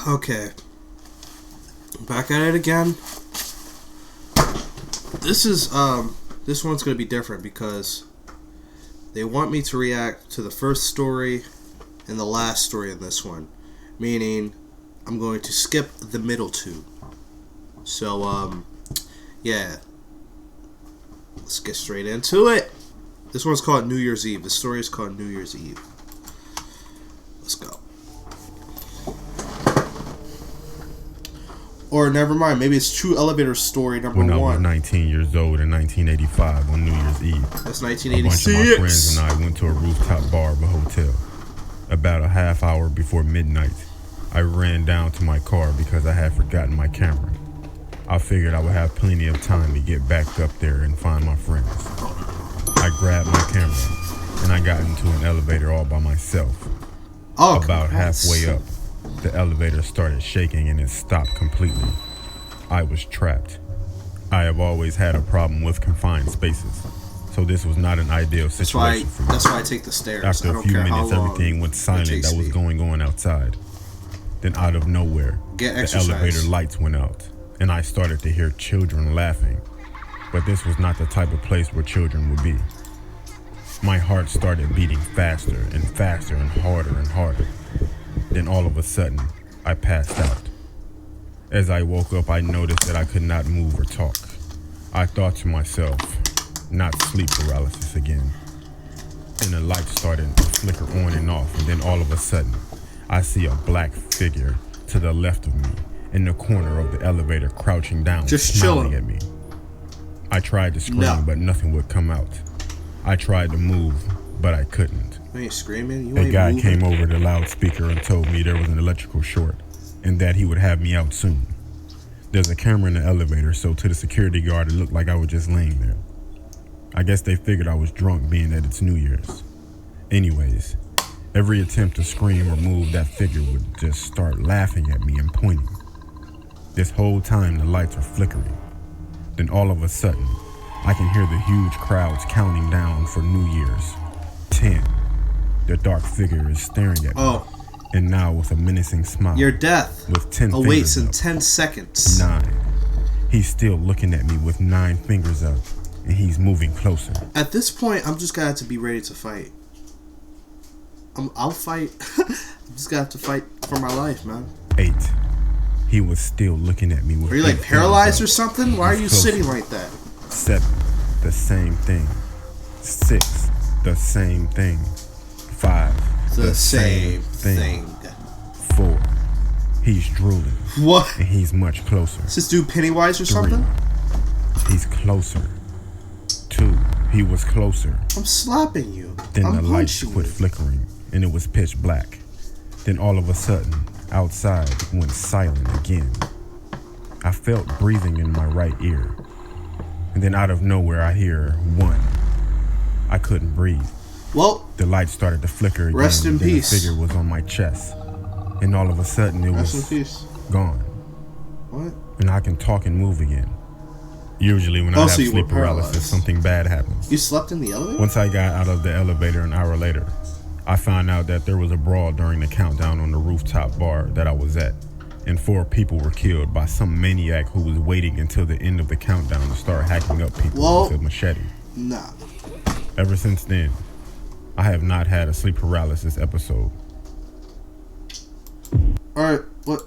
Okay. Back at it again. This one's gonna be different because they want me to react to the first story and the last story in this one. Meaning, I'm going to skip the middle two. So, yeah. Let's get straight into it. This one's called New Year's Eve. The story is called New Year's Eve. Let's go. Or never mind, maybe it's True Elevator Story number 1. When I was 19 years old in 1985 on New Year's Eve. That's 1986. A bunch of my friends and I went to a rooftop bar of a hotel. About a half hour before midnight, I ran down to my car because I had forgotten my camera. I figured I would have plenty of time to get back up there and find my friends. I grabbed my camera and I got into an elevator all by myself. About halfway up, the elevator started shaking and it stopped completely. I was trapped. I have always had a problem with confined spaces, so this was not an ideal situation for me. That's why I take the stairs. After a few minutes, everything went silent that was going on outside. Then out of nowhere, the elevator lights went out, and I started to hear children laughing. But this was not the type of place where children would be. My heart started beating faster and faster and harder. Then all of a sudden, I passed out. As I woke up, I noticed that I could not move or talk. I thought to myself, not sleep paralysis again. Then the light started to flicker on and off, and then all of a sudden, I see a black figure to the left of me, in the corner of the elevator, crouching down, just smiling chilling at me. I tried to scream, but nothing would come out. I tried to move, but I couldn't. You ain't screaming? A guy came over the loudspeaker and told me there was an electrical short and that he would have me out soon. There's a camera in the elevator, so to the security guard it looked like I was just laying there. I guess they figured I was drunk being that it's New Year's. Anyways, every attempt to scream or move, that figure would just start laughing at me and pointing. This whole time the lights are flickering. Then all of a sudden, I can hear the huge crowds counting down for New Year's. 10. The dark figure is staring at me. And now with a menacing smile. Your death with 10 awaits in up. 10 seconds. 9. He's still looking at me with 9 fingers up. And he's moving closer. At this point, I'm just gonna have to be ready to fight. I'll fight. I'm just gonna have to fight for my life, man. 8. He was still looking at me with. Are you like paralyzed or something? Why are you sitting like that? 7. The same thing. 6. The same thing. 5. The same thing. 4. He's drooling. What? And he's much closer. Is this dude Pennywise or 3. something? He's closer. 2. He was closer. I'm slapping you. Then the lights quit flickering and it was pitch black. Then all of a sudden, outside went silent again. I felt breathing in my right ear. And then out of nowhere I hear 1. I couldn't breathe. Well, the light started to flicker again. Rest in peace. The figure was on my chest. And all of a sudden it was gone. What? And I can talk and move again. Usually when I have sleep paralysis, something bad happens. You slept in the elevator? Once I got out of the elevator an hour later, I found out that there was a brawl during the countdown on the rooftop bar that I was at. And 4 people were killed by some maniac who was waiting until the end of the countdown to start hacking up people with a machete. Nah. Ever since then, I have not had a sleep paralysis episode. Alright, what?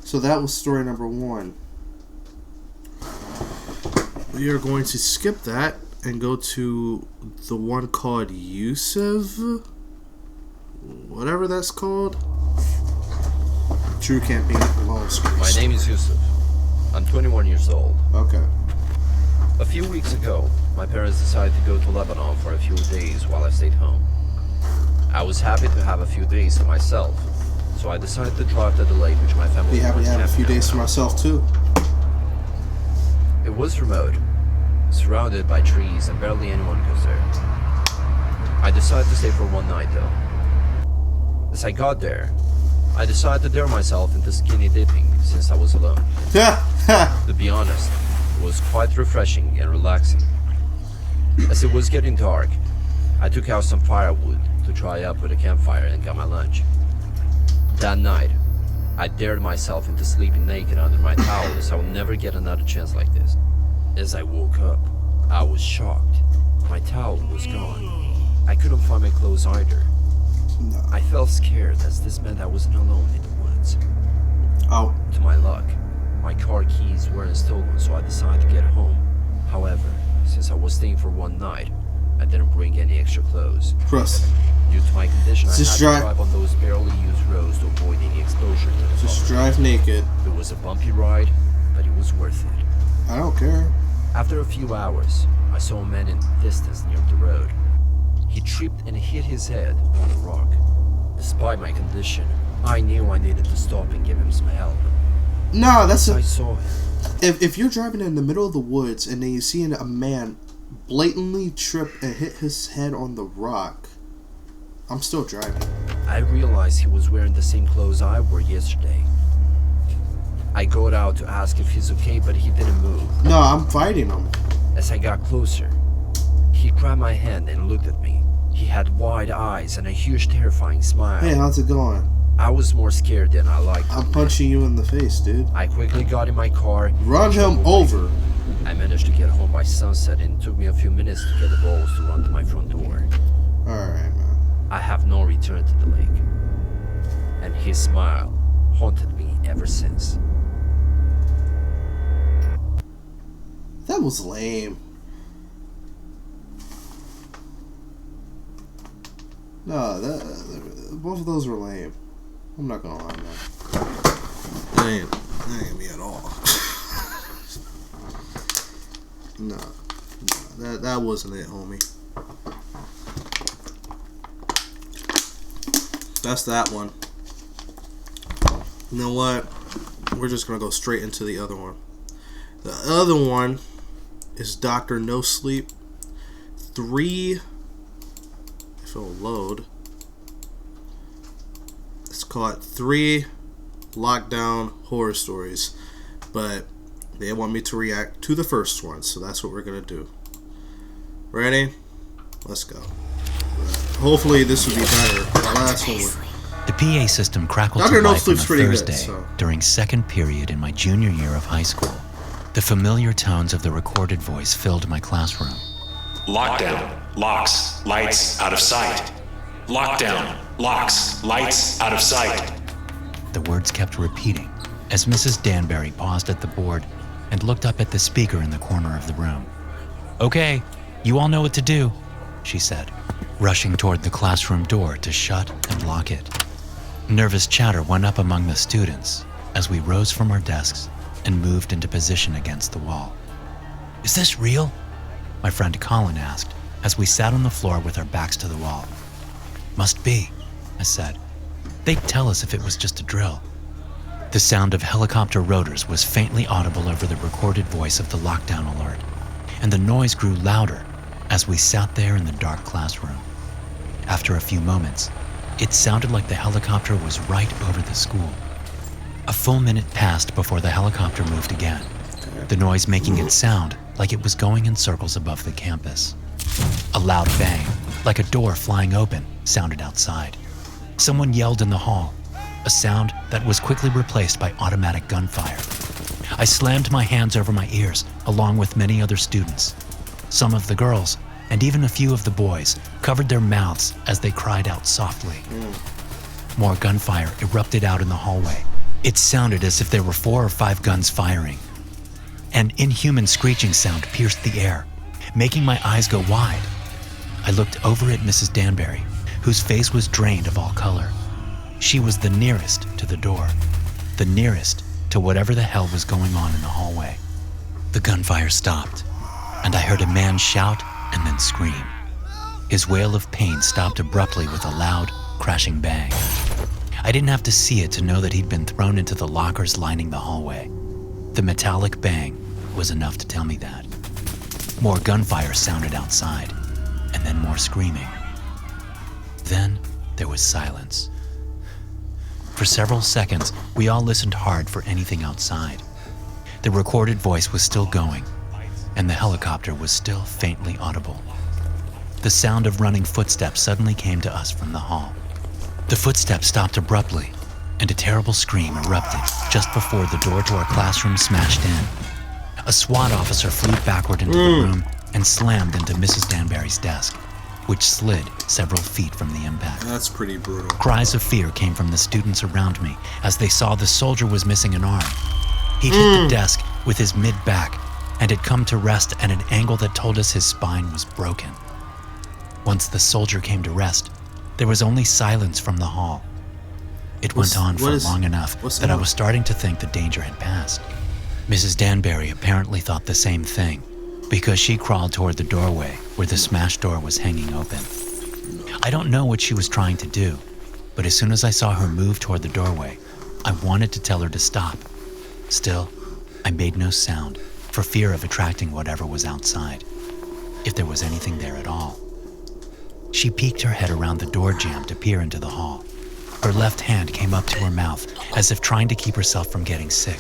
So that was story number 1. We are going to skip that and go to the one called Yusuf. Whatever that's called. True campaign alone. My name is Yusuf. I'm 21 years old. Okay. A few weeks ago, my parents decided to go to Lebanon for a few days while I stayed home. I was happy to have a few days to myself, so I decided to drive to the lake which my family was happy to have a few days to myself too. It was remote, surrounded by trees and barely anyone goes there. I decided to stay for one night though. As I got there, I decided to dare myself into skinny dipping since I was alone. To be honest, it was quite refreshing and relaxing. As it was getting dark, I took out some firewood to dry up with a campfire and got my lunch. That night, I dared myself into sleeping naked under my towel as I would never get another chance like this. As I woke up, I was shocked. My towel was gone. I couldn't find my clothes either. No. I felt scared as this meant I wasn't alone in the woods. Oh. To my luck, my car keys weren't stolen, so I decided to get home. However, since I was staying for one night, I didn't bring any extra clothes. Trust. Due to my condition, I had to drive drive on those barely used roads to avoid any exposure to the Just public. drive naked. It was a bumpy ride, but it was worth it. I don't care. After a few hours, I saw a man in the distance near the road. He tripped and hit his head on a rock. Despite my condition, I knew I needed to stop and give him some help. No, that's I saw him. If you're driving in the middle of the woods and then you see a man blatantly trip and hit his head on the rock, I'm still driving. I realized he was wearing the same clothes I wore yesterday. I got out to ask if he's okay, but he didn't move. No, I'm fighting him. As I got closer, he grabbed my hand and looked at me. He had wide eyes and a huge, terrifying smile. Hey, how's it going? I was more scared than I liked. I'm punching you in the face, dude. I quickly got in my car. Run him over. I managed to get home by sunset, and it took me a few minutes to get the balls to run to my front door. Alright, man. I have no return to the lake. And his smile haunted me ever since. That was lame. No, both of those were lame. I'm not gonna lie, man. That ain't me at all. No, that wasn't it, homie. That's that one. You know what? We're just gonna go straight into the other one. The other one is Dr. No Sleep 3. If it'll load. It's called 3 Lockdown Horror Stories. But they want me to react to the first one, so that's what we're gonna do. Ready? Let's go. Hopefully this will be better. The last one. The PA system crackled to life on a Thursday during second period in my junior year of high school. The familiar tones of the recorded voice filled my classroom. Lockdown, locks, lights, out of sight. Lockdown, locks, lights, out of sight. The words kept repeating as Mrs. Danbury paused at the board and looked up at the speaker in the corner of the room. "Okay, you all know what to do," she said, rushing toward the classroom door to shut and lock it. Nervous chatter went up among the students as we rose from our desks and moved into position against the wall. "Is this real?" my friend Colin asked as we sat on the floor with our backs to the wall. "Must be," I said. "They'd tell us if it was just a drill." The sound of helicopter rotors was faintly audible over the recorded voice of the lockdown alert, and the noise grew louder as we sat there in the dark classroom. After a few moments, it sounded like the helicopter was right over the school. A full minute passed before the helicopter moved again, the noise making it sound like it was going in circles above the campus. A loud bang, like a door flying open, sounded outside. Someone yelled in the hall, a sound that was quickly replaced by automatic gunfire. I slammed my hands over my ears, along with many other students. Some of the girls, and even a few of the boys, covered their mouths as they cried out softly. More gunfire erupted out in the hallway. It sounded as if there were 4 or 5 guns firing. An inhuman screeching sound pierced the air, making my eyes go wide. I looked over at Mrs. Danbury, whose face was drained of all color. She was the nearest to the door, the nearest to whatever the hell was going on in the hallway. The gunfire stopped, and I heard a man shout and then scream. His wail of pain stopped abruptly with a loud, crashing bang. I didn't have to see it to know that he'd been thrown into the lockers lining the hallway. The metallic bang was enough to tell me that. More gunfire sounded outside, and then more screaming. Then there was silence. For several seconds, we all listened hard for anything outside. The recorded voice was still going, and the helicopter was still faintly audible. The sound of running footsteps suddenly came to us from the hall. The footsteps stopped abruptly, and a terrible scream erupted just before the door to our classroom smashed in. A SWAT officer flew backward into the room and slammed into Mrs. Danbury's desk, which slid several feet from the impact. That's pretty brutal. Cries of fear came from the students around me as they saw the soldier was missing an arm. He'd hit the desk with his mid-back and had come to rest at an angle that told us his spine was broken. Once the soldier came to rest, there was only silence from the hall. It went on for long enough that I was starting to think the danger had passed. Mrs. Danbury apparently thought the same thing, because she crawled toward the doorway where the smashed door was hanging open. I don't know what she was trying to do, but as soon as I saw her move toward the doorway, I wanted to tell her to stop. Still, I made no sound for fear of attracting whatever was outside, if there was anything there at all. She peeked her head around the door jamb to peer into the hall. Her left hand came up to her mouth as if trying to keep herself from getting sick.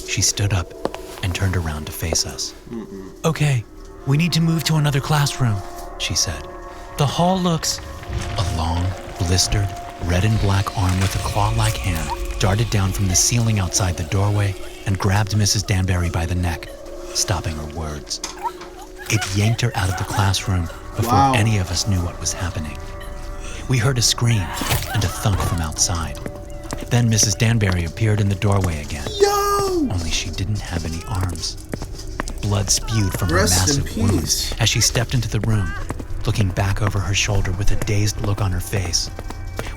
She stood up and turned around to face us. "Okay, we need to move to another classroom," she said. "The hall looks..." A long, blistered, red and black arm with a claw-like hand darted down from the ceiling outside the doorway and grabbed Mrs. Danbury by the neck, stopping her words. It yanked her out of the classroom before any of us knew what was happening. We heard a scream and a thunk from outside. Then Mrs. Danbury appeared in the doorway again. Only she didn't have any arms. Blood spewed from her massive wounds as she stepped into the room, looking back over her shoulder with a dazed look on her face.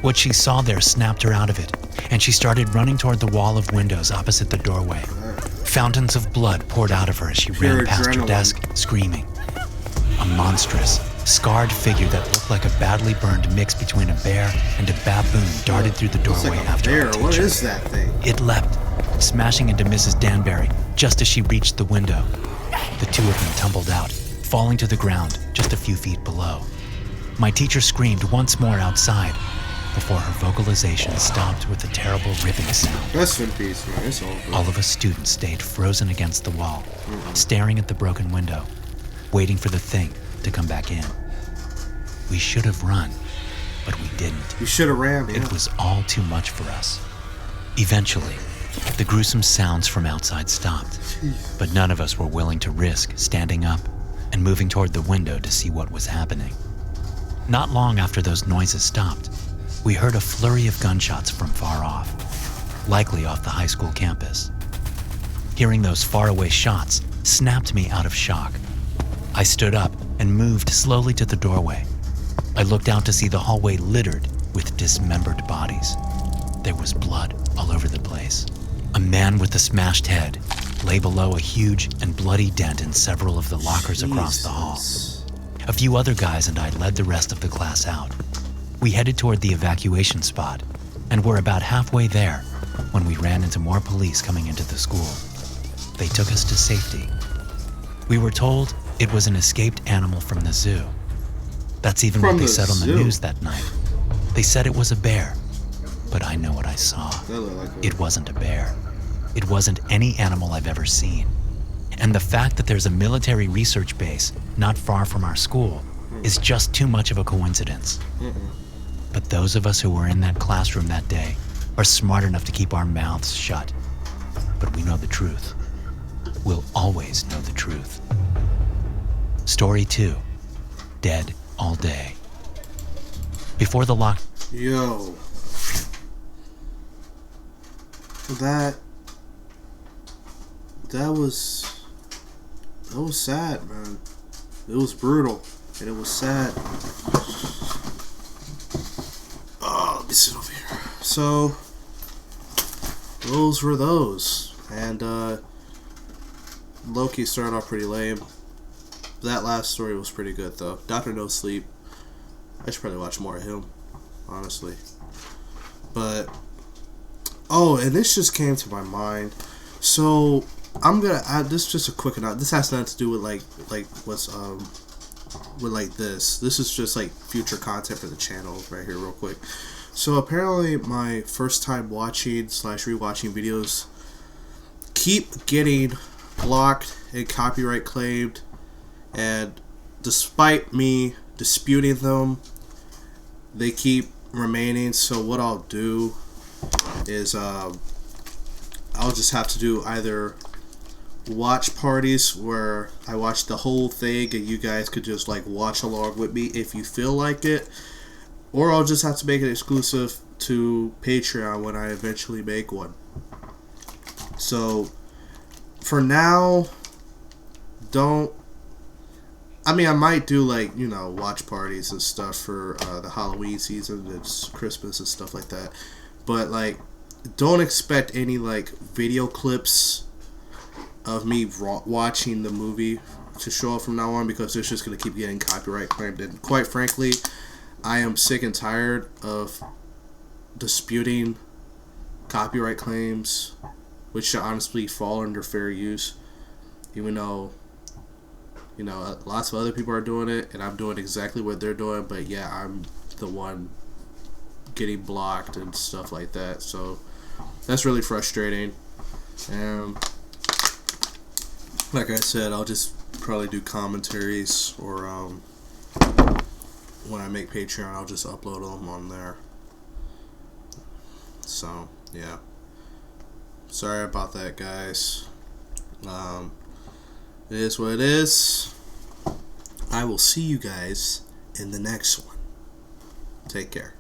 What she saw there snapped her out of it, and she started running toward the wall of windows opposite the doorway. Fountains of blood poured out of her as she ran past her desk, screaming. A monstrous, scarred figure that looked like a badly burned mix between a bear and a baboon darted through the doorway after her teacher. What is that thing? It leapt, smashing into Mrs. Danbury just as she reached the window. The two of them tumbled out, falling to the ground just a few feet below. My teacher screamed once more outside before her vocalization stopped with a terrible ripping sound. Rest in peace, man. It's over. All of us students stayed frozen against the wall, staring at the broken window, waiting for the thing to come back in. We should have run, but we didn't. You should have ran, It was all too much for us. Eventually, the gruesome sounds from outside stopped, but none of us were willing to risk standing up and moving toward the window to see what was happening. Not long after those noises stopped, we heard a flurry of gunshots from far off, likely off the high school campus. Hearing those faraway shots snapped me out of shock. I stood up and moved slowly to the doorway. I looked out to see the hallway littered with dismembered bodies. There was blood all over the place. A man with a smashed head lay below a huge and bloody dent in several of the lockers across the hall. A few other guys and I led the rest of the class out. We headed toward the evacuation spot and were about halfway there when we ran into more police coming into the school. They took us to safety. We were told it was an escaped animal from the zoo. That's even what they said on the news that night. They said it was a bear, but I know what I saw. It wasn't a bear. It wasn't any animal I've ever seen. And the fact that there's a military research base not far from our school is just too much of a coincidence. But those of us who were in that classroom that day are smart enough to keep our mouths shut. But we know the truth. We'll always know the truth. Story 2, Dead All Day. Before the lock... Yo. That was sad, man. It was brutal, and it was sad. Oh, let me sit over here. So, those were those. And, Loki started off pretty lame. That last story was pretty good, though. Dr. No Sleep. I should probably watch more of him, honestly. But, oh, and this just came to my mind. So, I'm gonna add this, just a quick note. This has nothing to do with like what's with like this. This is just like future content for the channel right here, real quick. So apparently, my first time watching / rewatching videos keep getting blocked and copyright claimed, and despite me disputing them, they keep remaining. So what I'll do is I'll just have to do either watch parties where I watch the whole thing and you guys could just like watch along with me if you feel like it, or I'll just have to make it exclusive to Patreon when I eventually make one. So for now, I might do like, you know, watch parties and stuff for the Halloween season, it's Christmas and stuff like that, but like don't expect any like video clips of me watching the movie to show up from now on, because it's just going to keep getting copyright claimed. And quite frankly, I am sick and tired of disputing copyright claims, which should honestly fall under fair use, even though, you know, lots of other people are doing it and I'm doing exactly what they're doing, but yeah, I'm the one getting blocked and stuff like that. So that's really frustrating. And like I said, I'll just probably do commentaries, or when I make Patreon, I'll just upload them on there. So yeah, sorry about that, guys. It is what it is. I will see you guys in the next one. Take care.